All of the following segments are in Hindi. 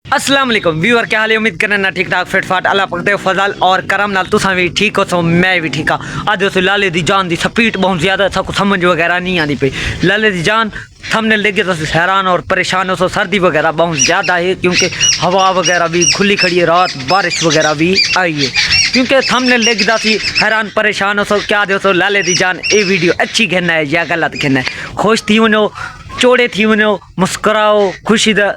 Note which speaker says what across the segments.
Speaker 1: अस्सलाम वालेकुम व्यूअर, क्या हाल है? उम्मीद करना ना ठीक ठाक फिट फाट अल्लाह पाक दे फजल और करम नाल तुसा भी ठीक हो सो मैं भी ठीक हाँ। अज उस लाले दी जान दी स्पीड बहुत ज़्यादा सबको समझ वगैरह नहीं आनी पई। लाले दी जान थमने लगे तो हैरान और परेशान हो सो। सर्दी वगैरह बहुत ज़्यादा है क्योंकि हवा वगैरह भी खुली खड़ी है, रात बारिश वगैरह भी आई है क्योंकि थमने लगदा सी हैरान परेशान हो सो। क्या दो सो लाले दी जान ये वीडियो अच्छी कहना है या गलत कहना है? खुश थी वनो, चौड़े थी वनो, मुस्कुराओ, खुशी दा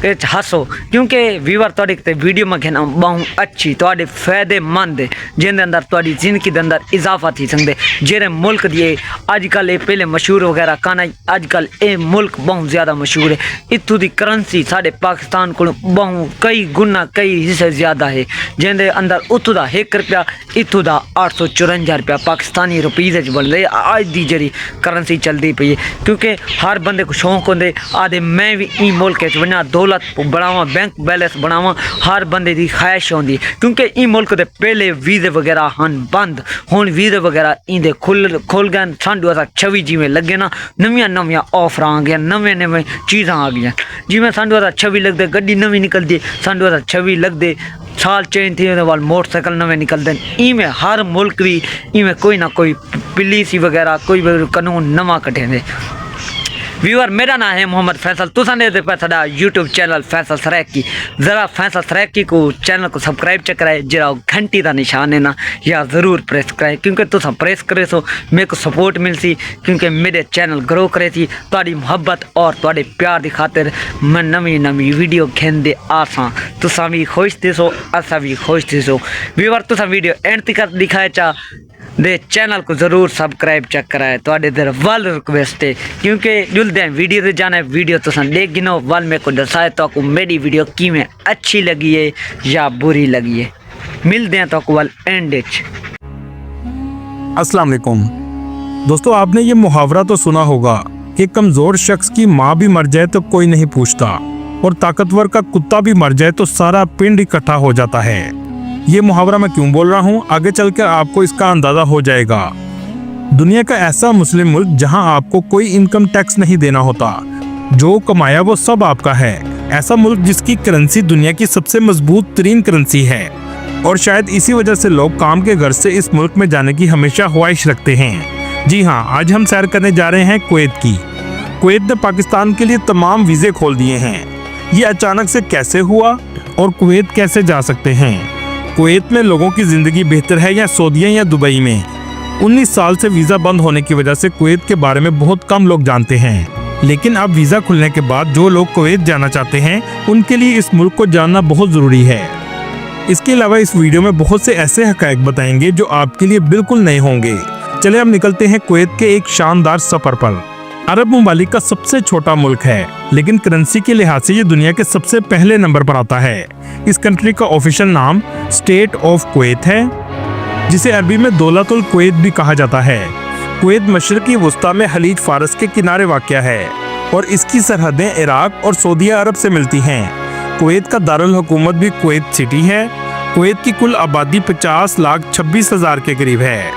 Speaker 1: हसो क्योंकि व्यूअर तोड़ी वीडियो में कहना बहुत अच्छी थोड़े फायदेमंद है जिंदे अंदर थोड़ी जिंदगी के अंदर इजाफा थी सकते। जेरे मुल्क दिए अजकल ये पहले मशहूर वगैरह खाना अजकल ये मुल्क बहुत ज़्यादा मशहूर है। इतों की करंसी साढ़े पाकिस्तान को बहुत कई गुना कई हिस्से ज़्यादा है जिंदे अंदर उतों का 1 रुपया इतों का 854 रुपया पाकिस्तानी रुपीज़ बन रहे अज की जी करंसी चलती पई है क्योंकि हर बंदे को शौक होंगे आदे मैं भी ई मुल्क वना दौलत बढ़ावा, बैंक बैलेंस बढ़ावा, हर बंदे की ख्वाहिश होंगी क्योंकि ई मुल्क के पहले वीज़े वगैरह हैं बंद, हुण वीज़े वगैरह इंदे खुल गए। सन 2026 जिमें लगे ना नविया ऑफर आ गया, नवे चीज़ा आ गई जिमें सन 2026 लगते गड्डी नवी निकलती, सन 2026 लगते साल चेंज थी वाल मोटरसाइकिल नवे निकलते। इवें हर मुल्क भी इवें कोई ना कोई पुलिस वगैरह कोई कानून नवा कटे। व्यूअर, मेरा नाम है मोहम्मद फैसल, तुसा ने पे साडा यूट्यूब चैनल फैसल सरैकी। ज़रा फैसल सरैकी को चैनल को सब्सक्राइब कराए, जरा घंटी का निशान है ना या ज़रूर प्रेस कराए क्योंकि तुसा प्रेस करे सो मेरे को सपोर्ट मिलसी क्योंकि मेरे चैनल ग्रो करे थी। ताड़ी मुहब्बत और ताड़े प्यार की खातिर मैं नवी वीडियो खेंदे आसा। तुसा भी खुश थे सो असा भी खुश थे सो। व्यूअर, तुसा वीडियो एंड तक दिखाए चा दे चैनल को ज़रूर सब्सक्राइब चेक कराए थोड़े देर वाल रिक्वेस्ट है क्योंकि जुलते हैं वीडियो से जाना है। वीडियो तो देख गिनो वाल मेरे को दसाए तो आपको मेरी वीडियो किमें अच्छी लगी है या बुरी लगी है। मिलते हैं तो आपको वाल एंड।
Speaker 2: अस्सलाम वालेकुम दोस्तों, आपने ये मुहावरा तो सुना होगा कि कमज़ोर शख्स की माँ भी मर जाए तो कोई नहीं पूछता और ताकतवर का कुत्ता भी मर जाए तो सारा पिंड इकट्ठा हो जाता है। ये मुहावरा मैं क्यों बोल रहा हूँ आगे चलकर आपको इसका अंदाजा हो जाएगा। दुनिया का ऐसा मुस्लिम मुल्क जहाँ आपको कोई इनकम टैक्स नहीं देना होता, जो कमाया वो सब आपका है। ऐसा मुल्क जिसकी करेंसी दुनिया की सबसे मजबूत तरीन करेंसी है और शायद इसी वजह से लोग काम के घर से इस मुल्क में जाने की हमेशा ख्वाहिश रखते हैं। जी हाँ, आज हम सैर करने जा रहे हैं कुवैत की। कुवैत ने पाकिस्तान के लिए तमाम वीज़े खोल दिए हैं। ये अचानक से कैसे हुआ और कुवैत कैसे जा सकते हैं? कुवैत में लोगों की ज़िंदगी बेहतर है या सऊदीया या दुबई में? 19 साल से वीज़ा बंद होने की वजह से कुवैत के बारे में बहुत कम लोग जानते हैं, लेकिन अब वीज़ा खुलने के बाद जो लोग कुवैत जाना चाहते हैं उनके लिए इस मुल्क को जानना बहुत ज़रूरी है। इसके अलावा इस वीडियो में बहुत से ऐसे हक़ाइक़ बताएंगे जो आपके लिए बिल्कुल नए होंगे। चले अब निकलते हैं कुवैत के एक शानदार सफ़र पर। अरब ममालिक का सबसे छोटा मुल्क है लेकिन करेंसी के लिहाज से ये दुनिया के सबसे पहले नंबर पर आता है। इस कंट्री का ऑफिशियल नाम स्टेट ऑफ कुवैत है जिसे अरबी में दौलतुल कुवैत भी कहा जाता है। कुवैत मशरक़ी वुस्ता में खलीज फारस के किनारे वाक़या है और इसकी सरहदें इराक और सऊदीया अरब से मिलती हैं। कुवैत का दारुल हुकूमत भी कुवैत सिटी है। कुवैत की कुल आबादी 50,26,000 के करीब है,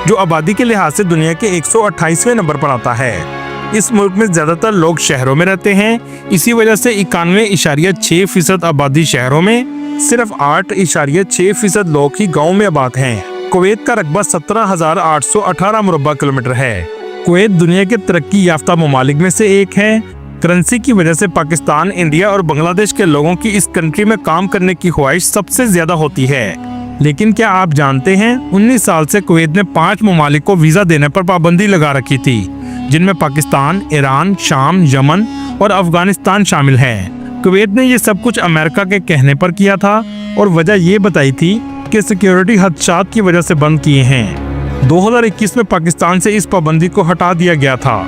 Speaker 2: जो आबादी के लिहाज से दुनिया के 128वें नंबर पर आता है। इस मुल्क में ज़्यादातर लोग शहरों में रहते हैं, इसी वजह से 91.6% आबादी शहरों में, सिर्फ 8.6% लोग ही गाँव में आबाद हैं। कुवैत का रकबा 17,818 मुरब्बा किलोमीटर है। कुवैत दुनिया के तरक्की याफ्ता ममालिक में से एक है। करेंसी की वजह से पाकिस्तान, इंडिया और बांग्लादेश के लोगों की इस कंट्री में काम करने की ख्वाहिश सबसे ज़्यादा होती है। लेकिन क्या आप जानते हैं 19 साल से कुवैत ने 5 ममालिक को वीज़ा देने पर पाबंदी लगा रखी थी, जिनमें पाकिस्तान, ईरान, शाम, यमन और अफगानिस्तान शामिल हैं। कुवैत ने ये सब कुछ अमेरिका के कहने पर किया था और वजह ये बताई थी कि सिक्योरिटी खदशात की वजह से बंद किए हैं। 2021 में पाकिस्तान से इस पाबंदी को हटा दिया गया था।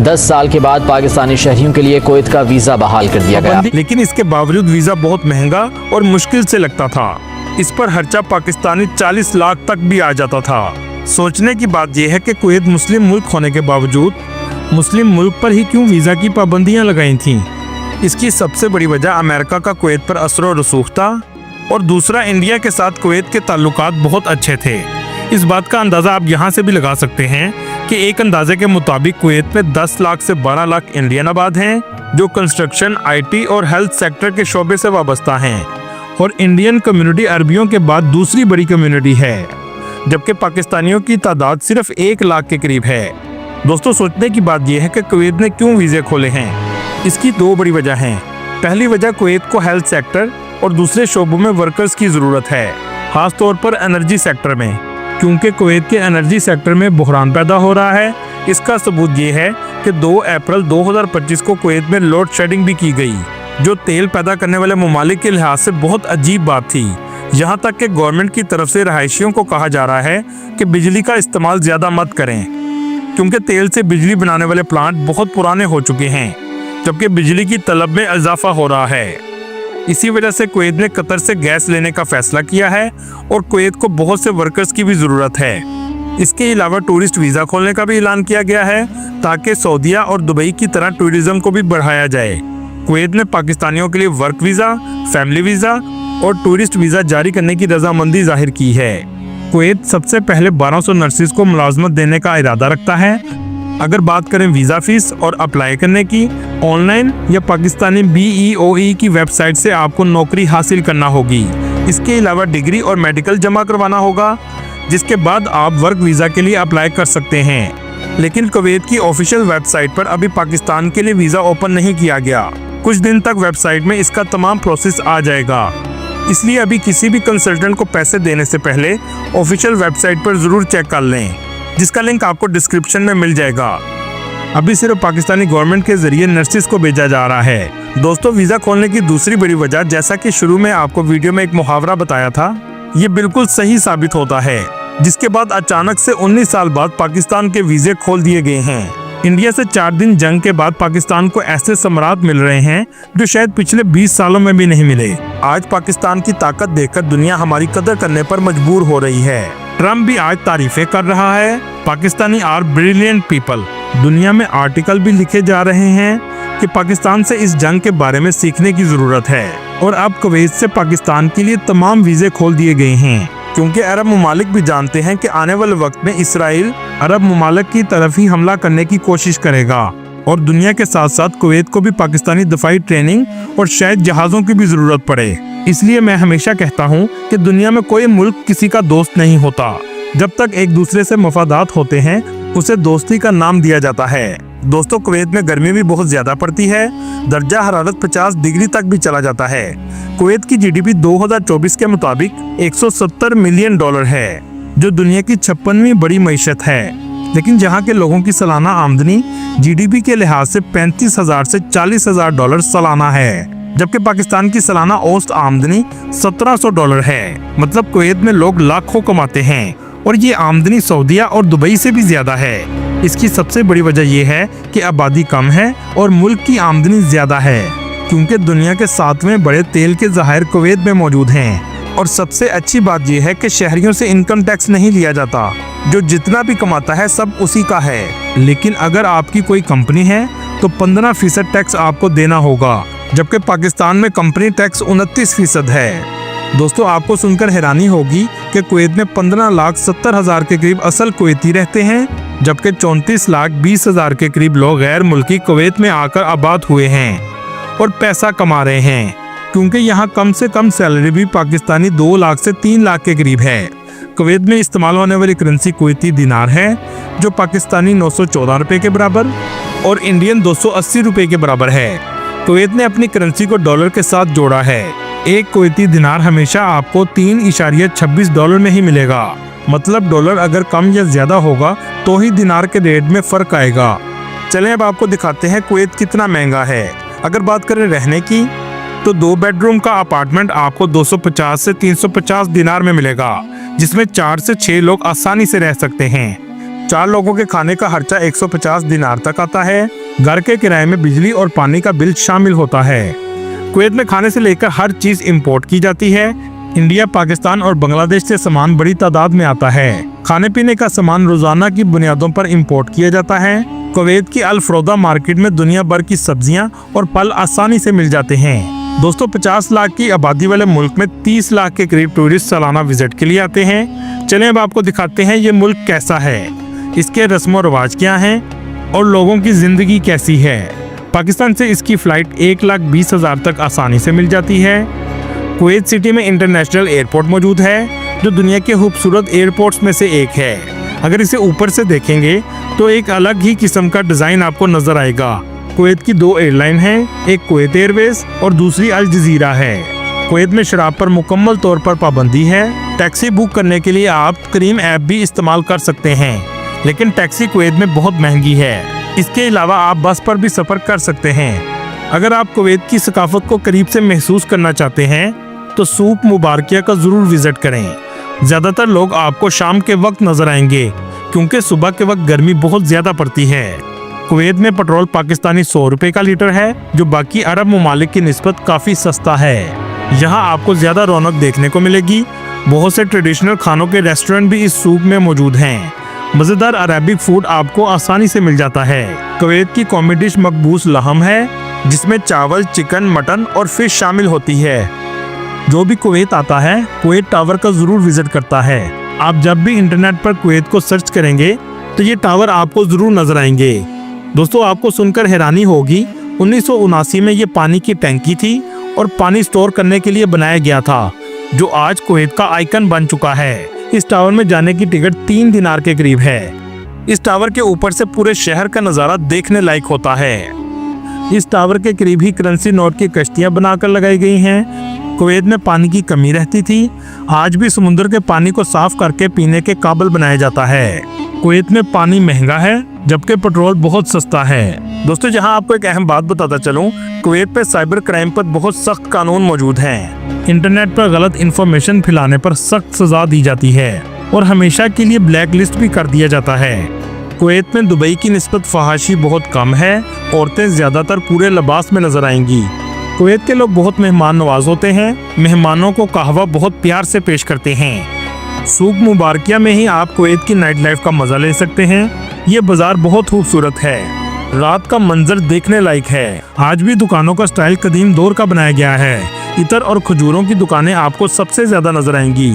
Speaker 3: 10 साल के बाद पाकिस्तानी शहरियों के लिए कुवैत का वीज़ा बहाल कर दिया गया,
Speaker 2: लेकिन इसके बावजूद वीज़ा बहुत महंगा और मुश्किल से लगता था। इस पर खर्चा पाकिस्तानी 40 लाख तक भी आ जाता था। सोचने की बात यह है कि कुवैत मुस्लिम मुल्क होने के बावजूद मुस्लिम मुल्क पर ही क्यों वीज़ा की पाबंदियां लगाई थीं? इसकी सबसे बड़ी वजह अमेरिका का कुवैत पर असर और रसूख था और दूसरा इंडिया के साथ कुवैत के ताल्लुकात बहुत अच्छे थे। इस बात का अंदाजा आप यहाँ से भी लगा सकते हैं कि एक अंदाजे के मुताबिक कुवैत में 10 लाख से 12 लाख इंडियन आबाद हैं, जो कंस्ट्रक्शन, IT और हेल्थ सेक्टर के शोबे से वाबस्ता हैं। और इंडियन कम्युनिटी अरबियों के बाद दूसरी बड़ी कम्युनिटी है, जबकि पाकिस्तानियों की तादाद सिर्फ 1 लाख के करीब है। दोस्तों, सोचने की बात यह है कि कुवैत ने क्यों वीज़े खोले हैं। इसकी 2 बड़ी वजह हैं। पहली वजह, कुवैत को हेल्थ सेक्टर और दूसरे शोबों में वर्कर्स की ज़रूरत है, खास तौर पर एनर्जी सेक्टर में, क्योंकि कुवैत के एनर्जी सेक्टर में बहरान पैदा हो रहा है। इसका सबूत ये है कि 2 अप्रैल 2025 को कुवैत में लोड शेडिंग भी की गई, जो तेल पैदा करने वाले ममालिक के लिहाज से बहुत अजीब बात थी। यहाँ तक कि गवर्नमेंट की तरफ से रहायशियों को कहा जा रहा है कि बिजली का इस्तेमाल ज़्यादा मत करें, क्योंकि तेल से बिजली बनाने वाले प्लांट बहुत पुराने हो चुके हैं, जबकि बिजली की तलब में इजाफा हो रहा है। इसी वजह से कुवैत ने कतर से गैस लेने का फैसला किया है और कुवैत को बहुत से वर्कर्स की भी ज़रूरत है। इसके अलावा टूरिस्ट वीज़ा खोलने का भी ऐलान किया गया है, ताकि सऊदीया और दुबई की तरह टूरिज्म को भी बढ़ाया जाए। कुवैत ने पाकिस्तानियों के लिए वर्क वीज़ा, फैमिली वीज़ा और टूरिस्ट वीज़ा जारी करने की रजामंदी जाहिर की है। कुवैत सबसे पहले 1200 नर्सिस को मुलाजमत देने का इरादा रखता है। अगर बात करें वीज़ा फीस और अप्लाई करने की, ऑनलाइन या पाकिस्तानी BEOE की वेबसाइट से आपको नौकरी हासिल करना होगी। इसके अलावा डिग्री और मेडिकल जमा करवाना होगा, जिसके बाद आप वर्क वीज़ा के लिए अप्लाई कर सकते हैं। लेकिन कुवैत की ऑफिशियल वेबसाइट पर अभी पाकिस्तान के लिए वीज़ा ओपन नहीं किया गया। कुछ दिन तक वेबसाइट में इसका तमाम प्रोसेस आ जाएगा, इसलिए अभी किसी भी कंसल्टेंट को पैसे देने से पहले ऑफिशियल वेबसाइट पर ज़रूर चेक कर लें, जिसका लिंक आपको डिस्क्रिप्शन में मिल जाएगा। अभी सिर्फ पाकिस्तानी गवर्नमेंट के जरिए नर्सिस को भेजा जा रहा है। दोस्तों, वीज़ा खोलने की दूसरी बड़ी वजह, जैसा कि शुरू में आपको वीडियो में एक मुहावरा बताया था, ये बिल्कुल सही साबित होता है, जिसके बाद अचानक से 19 साल बाद पाकिस्तान के वीज़े खोल दिए गए हैं। इंडिया से 4 दिन जंग के बाद पाकिस्तान को ऐसे सम्राट मिल रहे हैं जो शायद पिछले 20 सालों में भी नहीं मिले। आज पाकिस्तान की ताकत देखकर दुनिया हमारी कदर करने पर मजबूर हो रही है। ट्रम्प भी आज तारीफें कर रहा है। Pakistani are brilliant people. दुनिया में आर्टिकल भी लिखे जा रहे हैं कि पाकिस्तान से इस जंग के बारे में सीखने की जरूरत है। और अब कुवैत से पाकिस्तान के लिए तमाम वीज़े खोल दिए गए हैं, क्योंकि अरब ममालिक भी जानते हैं कि आने वाले वक्त में इसराइल अरब ममालिक की तरफ ही हमला करने की कोशिश करेगा। और दुनिया के साथ साथ कुवैत को भी पाकिस्तानी दफाई ट्रेनिंग और शायद जहाज़ों की भी ज़रूरत पड़े। इसलिए मैं हमेशा कहता हूँ कि दुनिया में कोई मुल्क किसी का दोस्त नहीं होता। जब तक एक दूसरे से मफादात होते हैं, उसे दोस्ती का नाम दिया जाता है। दोस्तों, कुवैत में गर्मी भी बहुत ज़्यादा पड़ती है। दर्जा हरारत 50 डिग्री तक भी चला जाता है। कुवैत की GDP 2024 के मुताबिक $170 मिलियन है, जो दुनिया की 56वीं बड़ी मईशत है। लेकिन जहां के लोगों की सालाना आमदनी GDP के लिहाज से $35,000 से $40,000 सालाना है, जबकि पाकिस्तान की सालाना औसत आमदनी $1,700 है। मतलब कुवैत में लोग लाखों कमाते हैं और ये आमदनी सऊदीया और दुबई से भी ज्यादा है। इसकी सबसे बड़ी वजह यह है कि आबादी कम है और मुल्क की आमदनी ज्यादा है, क्योंकि दुनिया के 7वें बड़े तेल के ज़खायर कुवैत में मौजूद हैं। और सबसे अच्छी बात यह है कि शहरियों से इनकम टैक्स नहीं लिया जाता। जो जितना भी कमाता है सब उसी का है। लेकिन अगर आपकी कोई कंपनी है तो 15% टैक्स आपको देना होगा, जबकि पाकिस्तान में कंपनी टैक्स 29% है। दोस्तों, आपको सुनकर हैरानी होगी कि कुवैत में 15,70,000 के करीब असल कुवैती रहते हैं, जबकि 34,20,000 के करीब लोग गैर मुल्की कुवैत में आकर आबाद हुए हैं और पैसा कमा रहे हैं, क्योंकि यहाँ कम से कम सैलरी भी पाकिस्तानी 2 लाख से 3 लाख के करीब है। कुवैत में इस्तेमाल होने वाली करेंसी कुवैती दिनार है, जो पाकिस्तानी 914 रुपये के बराबर और इंडियन 280 रुपये के बराबर है। कुवैत ने अपनी करेंसी को डॉलर के साथ जोड़ा है। एक कुवैती दिनार हमेशा आपको $3.26 में ही मिलेगा। मतलब डॉलर अगर कम या ज्यादा होगा तो ही दिनार के रेट में फर्क आएगा। चलें अब आपको दिखाते हैं कुवैत कितना महंगा है। अगर बात करें रहने की, तो 2 बेडरूम का अपार्टमेंट आपको 250 से 350 दिनार में मिलेगा, जिसमें 4 से 6 लोग आसानी से रह सकते हैं। 4 लोगों के खाने का खर्चा 150 दिनार तक आता है। घर के किराए में बिजली और पानी का बिल शामिल होता है। कुवैत में खाने से लेकर हर चीज इंपोर्ट की जाती है। इंडिया, पाकिस्तान और बांग्लादेश से सामान बड़ी तादाद में आता है। खाने पीने का सामान रोजाना की बुनियादों पर इंपोर्ट किया जाता है। कुवैत की अल फरोदा मार्केट में दुनिया भर की सब्जियां और फल आसानी से मिल जाते हैं। दोस्तों 50 लाख की आबादी वाले मुल्क में 30 लाख के करीब टूरिस्ट सालाना विजिट के लिए आते हैं। चलें अब आपको दिखाते हैं ये मुल्क कैसा है, इसके रस्म और रिवाज क्या हैं और लोगों की जिंदगी कैसी है। पाकिस्तान से इसकी फ़्लाइट 1,20,000 तक आसानी से मिल जाती है। कुवैत सिटी में इंटरनेशनल एयरपोर्ट मौजूद है जो दुनिया के खूबसूरत एयरपोर्ट्स में से एक है। अगर इसे ऊपर से देखेंगे तो एक अलग ही किस्म का डिज़ाइन आपको नज़र आएगा। कुवैत की 2 एयरलाइन हैं, एक कुवैत एयरवेज और दूसरी अल जजीरा है। कुवैत में शराब पर मुकम्मल तौर पर पाबंदी है। टैक्सी बुक करने के लिए आप करीम ऐप भी इस्तेमाल कर सकते हैं, लेकिन टैक्सी कुवैत में बहुत महंगी है। इसके अलावा आप बस पर भी सफ़र कर सकते हैं। अगर आप कुवैत की सकाफत को करीब से महसूस करना चाहते हैं तो सूक मुबारकिया का ज़रूर विज़िट करें। ज़्यादातर लोग आपको शाम के वक्त नज़र आएंगे क्योंकि सुबह के वक्त गर्मी बहुत ज़्यादा पड़ती है। कुवैत में पेट्रोल पाकिस्तानी 100 रुपये का लीटर है, जो बाकी अरब ममालिक की निस्बत काफ़ी सस्ता है। यहाँ आपको ज़्यादा रौनक देखने को मिलेगी। बहुत से ट्रेडिशनल खानों के रेस्टोरेंट भी इस सूक में मौजूद हैं। मज़ेदार अरबिक फूड आपको आसानी से मिल जाता है। कुवैत की कौमी डिश मकबूस लहम है, जिसमें चावल, चिकन, मटन और फिश शामिल होती है। जो भी कुवैत आता है कुवैत टावर का ज़रूर विज़िट करता है। आप जब भी इंटरनेट पर कुवैत को सर्च करेंगे तो ये टावर आपको ज़रूर नज़र आएंगे। दोस्तों आपको सुनकर हैरानी होगी, 1979 में ये पानी की टैंकी थी और पानी स्टोर करने के लिए बनाया गया था, जो आज कुवैत का आइकन बन चुका है। इस टावर में जाने की टिकट 3 दिनार के करीब है। इस टावर के ऊपर से पूरे शहर का नज़ारा देखने लायक होता है। इस टावर के करीब ही करेंसी नोट की कश्तियाँ बनाकर लगाई गई हैं। कुवैत में पानी की कमी रहती थी, आज भी समुद्र के पानी को साफ करके पीने के काबिल बनाया जाता है। कुवैत में पानी महंगा है जबकि पेट्रोल बहुत सस्ता है। दोस्तों यहाँ आपको एक अहम बात बताता चलूँ, कुवैत पे साइबर क्राइम पर बहुत सख्त कानून मौजूद हैं। इंटरनेट पर गलत इंफॉर्मेशन फैलाने पर सख्त सजा दी जाती है और हमेशा के लिए ब्लैक लिस्ट भी कर दिया जाता है। कुवैत में दुबई की निस्बत फहाशी बहुत कम है। औरतें ज़्यादातर पूरे लिबास में नजर आएंगी। कुवैत के लोग बहुत मेहमान नवाज होते हैं। मेहमानों को कहवा बहुत प्यार से पेश करते हैं। सूक मुबारकिया में ही आप कुवैत की नाइट लाइफ का मजा ले सकते हैं। ये बाजार बहुत खूबसूरत है। रात का मंजर देखने लायक है। आज भी दुकानों का स्टाइल कदीम दौर का बनाया गया है। इतर और खजूरों की दुकानें आपको सबसे ज्यादा नजर आएंगी।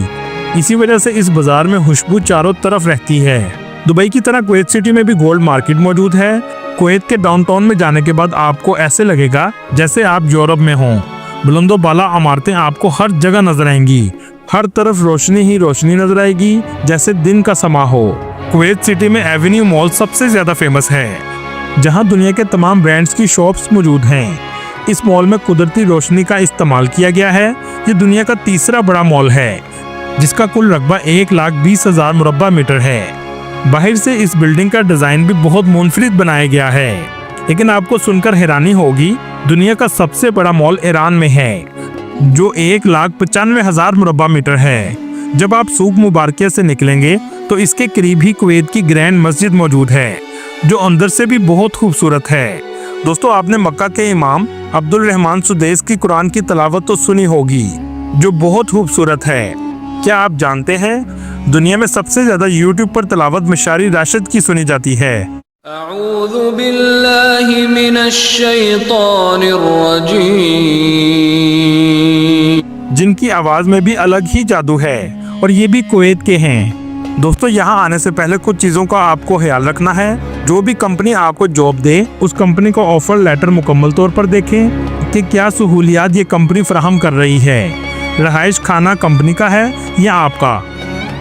Speaker 2: इसी वजह से इस बाजार में खुशबू चारों तरफ रहती है। दुबई की तरह कुवैत सिटी में भी गोल्ड मार्केट मौजूद है। कुवैत के डाउनटाउन में जाने के बाद आपको ऐसे लगेगा जैसे आप यूरोप में हों। बुलंदो बाला इमारतें आपको हर जगह नजर आएंगी। हर तरफ रोशनी ही रोशनी नजर आएगी, जैसे दिन का समा हो। कुवैत सिटी में एवेन्यू मॉल सबसे ज्यादा फेमस है, जहां दुनिया के तमाम ब्रांड्स की शॉप्स मौजूद हैं। इस मॉल में कुदरती रोशनी का इस्तेमाल किया गया है। ये दुनिया का तीसरा बड़ा मॉल है, जिसका कुल रकबा 1,20,000 मुरब्बा मीटर है। बाहर से इस बिल्डिंग का डिजाइन भी बहुत मुनफरिद बनाया गया है। लेकिन आपको सुनकर हैरानी होगी, दुनिया का सबसे बड़ा मॉल ईरान में है, जो 1,95,000 मुरब्बा मीटर है। जब आप सूक मुबारकिया से निकलेंगे तो इसके करीब ही कुवैत की ग्रैंड मस्जिद मौजूद है, जो अंदर से भी बहुत खूबसूरत है। दोस्तों आपने मक्का के इमाम अब्दुल रहमान सुदैस की कुरान की तलावत तो सुनी होगी, जो बहुत खूबसूरत है। क्या आप जानते हैं दुनिया में सबसे ज्यादा यूट्यूब पर तलावत मिशारी राशिद की सुनी जाती है।
Speaker 4: अऊज़ु बिल्लाहि मिनश शैतानिर रजीम।
Speaker 2: जिनकी आवाज में भी अलग ही जादू है और ये भी कुवैत के हैं। दोस्तों यहाँ आने से पहले कुछ चीज़ों का आपको ख्याल रखना है। जो भी कंपनी आपको जॉब दे, उस कंपनी का ऑफर लेटर मुकम्मल तौर पर देखें कि क्या सहूलियात ये कंपनी फराहम कर रही है। रहाइश खाना कंपनी का है या आपका।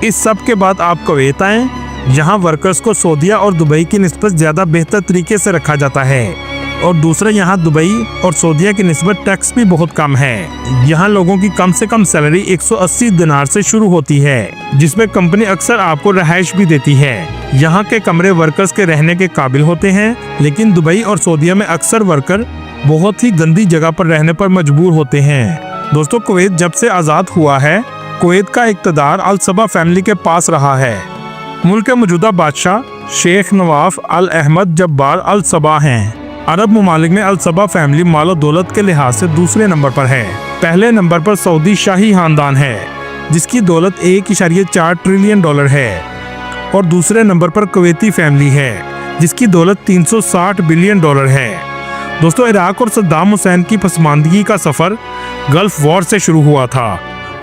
Speaker 2: इस सब के बाद आप कुवैत आएँ। यहाँ वर्कर्स को सऊदीया और दुबई की निस्बत ज़्यादा बेहतर तरीके से रखा जाता है। और दूसरा, यहाँ दुबई और सऊदीया की निस्बत टैक्स भी बहुत कम है। यहाँ लोगों की कम से कम सैलरी 180 दिनार से शुरू होती है, जिसमें कंपनी अक्सर आपको रहाइश भी देती है। यहाँ के कमरे वर्कर्स के रहने के काबिल होते हैं, लेकिन दुबई और सऊदीया में अक्सर वर्कर बहुत ही गंदी जगह पर रहने पर मजबूर होते हैं। दोस्तों कुवैत जब से आज़ाद हुआ है, कुवैत का इक़्तिदार अल सबा फैमिली के पास रहा है। मुल्क के मौजूदा बादशाह शेख नवाफ अल अहमद जब्बार अल सबा हैं। अरब ममालिक में अल सबा फैमिली मालो दौलत के लिहाज से दूसरे नंबर पर है। पहले नंबर पर सऊदी शाही खानदान है, जिसकी दौलत 1.4 ट्रिलियन डॉलर है। और दूसरे नंबर पर कुवैती फैमिली है, जिसकी दौलत 360 बिलियन डॉलर है। दोस्तों इराक और सद्दाम हुसैन की पसमानदगी का सफर गल्फ वॉर से शुरू हुआ था।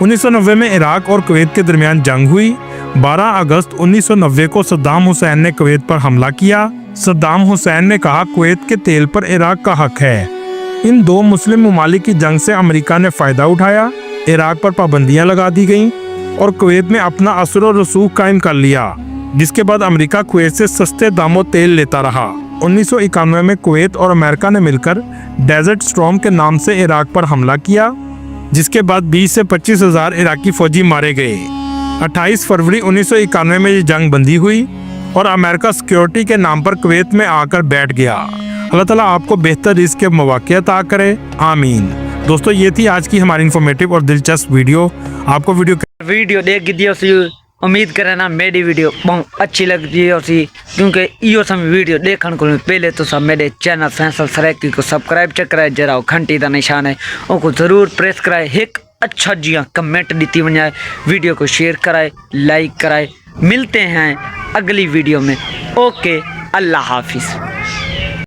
Speaker 2: 1990 में इराक और कुवैत के दरमियान जंग हुई। 12 अगस्त 1990 को सद्दाम हुसैन ने कुवैत पर हमला किया। सद्दाम हुसैन ने कहा कुवैत के तेल पर इराक का हक है। इन दो मुस्लिम ममालिक की जंग से अमेरिका ने फायदा उठाया। इराक पर पाबंदियां लगा दी गईं और कुवैत में अपना असर और रसूख कायम कर लिया, जिसके बाद अमेरिका कुवैत से सस्ते दामों तेल लेता रहा। 1991 में कुवैत और अमेरिका ने मिलकर डेजर्ट स्टॉर्म के नाम से इराक पर हमला किया, जिसके बाद 20 से 25 हजार इराकी फौजी मारे गए। 28 फरवरी 1991 में ये जंग बंदी हुई और अमेरिका सिक्योरिटी के नाम पर कुवैत में आकर बैठ गया। अल्लाह ताला आपको बेहतर रिज़्क़ के मौक़े अता करे, आमीन। दोस्तों ये थी आज की हमारी इन्फॉर्मेटिव और दिलचस्प वीडियो। आपको वीडियो
Speaker 1: देख दियो सी, उम्मीद करें ना मेरी वीडियो बहुत अच्छी लगती है सी, क्योंकि यो सब वीडियो देखने को पहले तो सब मेरे चैनल फैसल सरेकी को सब्सक्राइब चेक कराए, जरा घंटी का निशान है उनको ज़रूर प्रेस कराए, एक अच्छा जिया कमेंट दी वजाए, वीडियो को शेयर कराए, लाइक कराए। मिलते हैं अगली वीडियो में। ओके, अल्लाह हाफिज़।